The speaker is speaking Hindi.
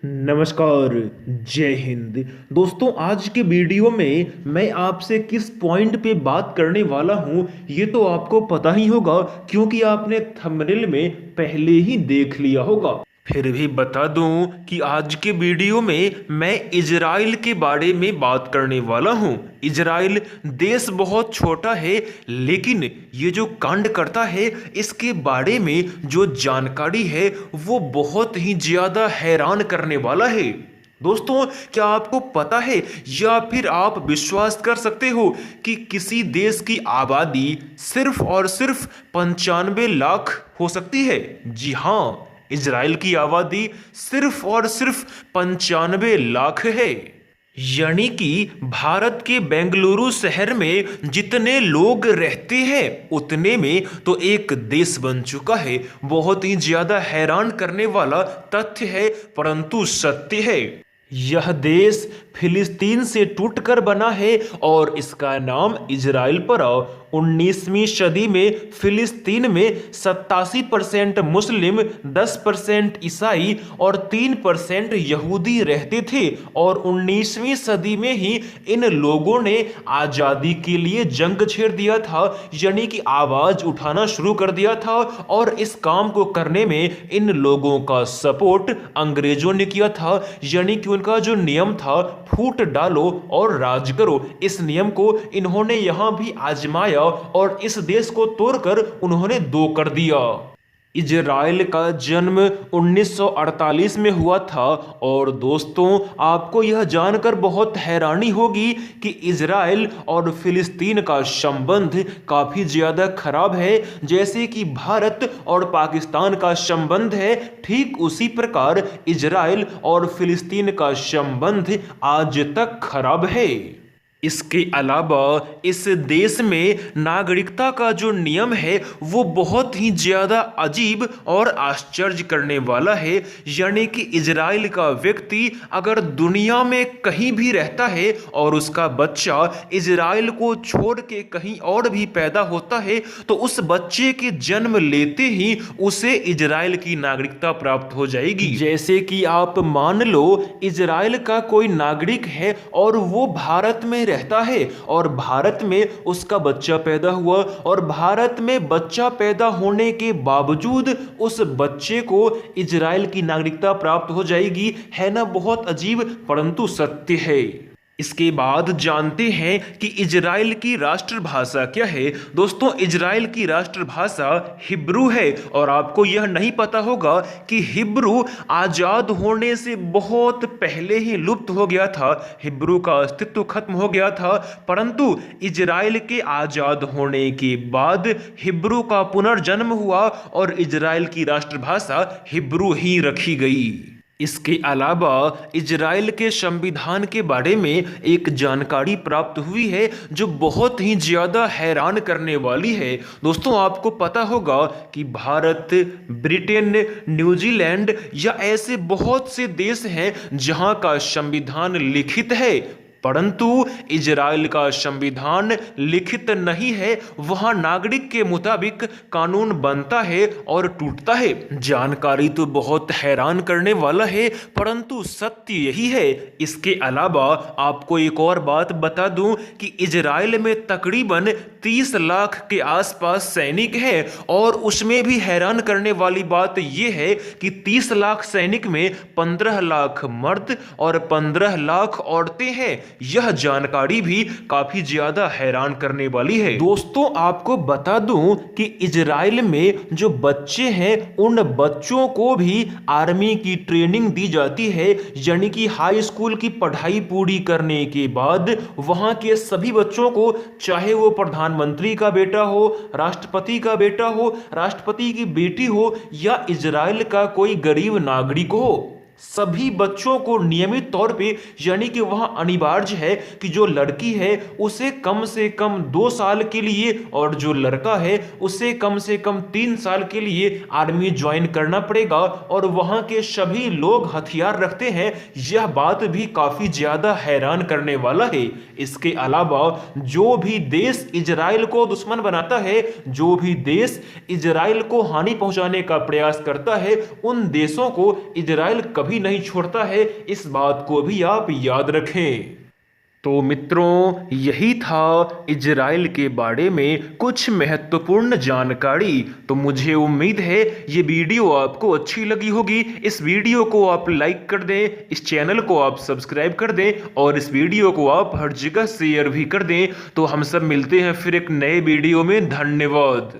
नमस्कार। जय हिंद। दोस्तों, आज के वीडियो में मैं आपसे किस पॉइंट पे बात करने वाला हूं ये तो आपको पता ही होगा, क्योंकि आपने थंबनेल में पहले ही देख लिया होगा। फिर भी बता दूं कि आज के वीडियो में मैं इजराइल के बारे में बात करने वाला हूं। इजराइल देश बहुत छोटा है, लेकिन ये जो कांड करता है इसके बारे में जो जानकारी है वो बहुत ही ज्यादा हैरान करने वाला है। दोस्तों, क्या आपको पता है या फिर आप विश्वास कर सकते हो कि किसी देश की आबादी सिर्फ और सिर्फ 95 लाख हो सकती है? जी हाँ, इजराइल की आबादी सिर्फ और सिर्फ 95 लाख है। यानी कि भारत के बेंगलुरु शहर में जितने लोग रहते हैं उतने में तो एक देश बन चुका है। बहुत ही ज्यादा हैरान करने वाला तथ्य है, परंतु सत्य है। यह देश फिलिस्तीन से टूटकर बना है और इसका नाम इजराइल पड़ा। 19वीं सदी में फिलिस्तीन में 87% मुस्लिम, 10% ईसाई और 3% यहूदी रहते थे। और 19वीं सदी में ही इन लोगों ने आज़ादी के लिए जंग छेड़ दिया था, यानी कि आवाज़ उठाना शुरू कर दिया था। और इस काम को करने में इन लोगों का सपोर्ट अंग्रेजों ने किया था, यानी कि उनका जो नियम था फूट डालो और राज करो, इस नियम को इन्होंने यहां भी आजमाया और इस देश को तोड़कर उन्होंने दो कर दिया। इजराइल का जन्म 1948 में हुआ था। और दोस्तों, आपको यह जानकर बहुत हैरानी होगी कि इजराइल और फिलिस्तीन का संबंध काफ़ी ज़्यादा खराब है। जैसे कि भारत और पाकिस्तान का संबंध है, ठीक उसी प्रकार इजराइल और फिलिस्तीन का संबंध आज तक खराब है। इसके अलावा इस देश में नागरिकता का जो नियम है वो बहुत ही ज़्यादा अजीब और आश्चर्य करने वाला है। यानी कि इजराइल का व्यक्ति अगर दुनिया में कहीं भी रहता है और उसका बच्चा इजराइल को छोड़ के कहीं और भी पैदा होता है तो उस बच्चे के जन्म लेते ही उसे इजराइल की नागरिकता प्राप्त हो जाएगी। जैसे कि आप मान लो इजराइल का कोई नागरिक है और वो भारत में रहता है और भारत में उसका बच्चा पैदा हुआ और भारत में बच्चा पैदा होने के बावजूद उस बच्चे को इजराइल की नागरिकता प्राप्त हो जाएगी। है ना बहुत अजीब, परंतु सत्य है। इसके बाद जानते हैं कि इजराइल की राष्ट्रभाषा क्या है। दोस्तों, इजराइल की राष्ट्रभाषा हिब्रू है। और आपको यह नहीं पता होगा कि हिब्रू आज़ाद होने से बहुत पहले ही लुप्त हो गया था, हिब्रू का अस्तित्व खत्म हो गया था। परंतु इजराइल के आज़ाद होने के बाद हिब्रू का पुनर्जन्म हुआ और इजराइल की राष्ट्रभाषा हिब्रू ही रखी गई। इसके अलावा इजराइल के संविधान के बारे में एक जानकारी प्राप्त हुई है जो बहुत ही ज़्यादा हैरान करने वाली है। दोस्तों, आपको पता होगा कि भारत, ब्रिटेन, न्यूजीलैंड या ऐसे बहुत से देश हैं जहां का संविधान लिखित है, परंतु इजराइल का संविधान लिखित नहीं है। वहां नागरिक के मुताबिक कानून बनता है और टूटता है। जानकारी तो बहुत हैरान करने वाला है, परंतु सत्य यही है। इसके अलावा आपको एक और बात बता दूं कि इजराइल में तकरीबन 30 लाख के आसपास सैनिक हैं। और उसमें भी हैरान करने वाली बात यह है कि 30 लाख सैनिक में 15 लाख मर्द और 15 लाख औरतें हैं। यह जानकारी भी काफी ज्यादा हैरान करने वाली है। दोस्तों, आपको बता दूं कि इजराइल में जो बच्चे हैं उन बच्चों को भी आर्मी की ट्रेनिंग दी जाती है, यानी कि हाई स्कूल की पढ़ाई पूरी करने के बाद वहां के सभी बच्चों को, चाहे वो प्रधानमंत्री का बेटा हो, राष्ट्रपति का बेटा हो, राष्ट्रपति की बेटी हो या इजराइल का कोई गरीब नागरिक हो, सभी बच्चों को नियमित तौर पे, यानी कि वहां अनिवार्य है कि जो लड़की है उसे कम से कम 2 साल के लिए और जो लड़का है उसे कम से कम 3 साल के लिए आर्मी ज्वाइन करना पड़ेगा। और वहां के सभी लोग हथियार रखते हैं। यह बात भी काफी ज्यादा हैरान करने वाला है। इसके अलावा जो भी देश इजराइल को दुश्मन बनाता है, जो भी देश इजराइल को हानि पहुंचाने का प्रयास करता है, उन देशों को इजराइल कभी कभी नहीं छोड़ता है, इस बात को भी आप याद रखें। तो मित्रों, यही था इजराइल के बारे में कुछ महत्वपूर्ण जानकारी। तो मुझे उम्मीद है ये वीडियो आपको अच्छी लगी होगी। इस वीडियो को आप लाइक कर दें, इस चैनल को आप सब्सक्राइब कर दें और इस वीडियो को आप हर जगह शेयर भी कर दें। तो हम सब मिलते हैं फिर एक नए वीडियो में। धन्यवाद।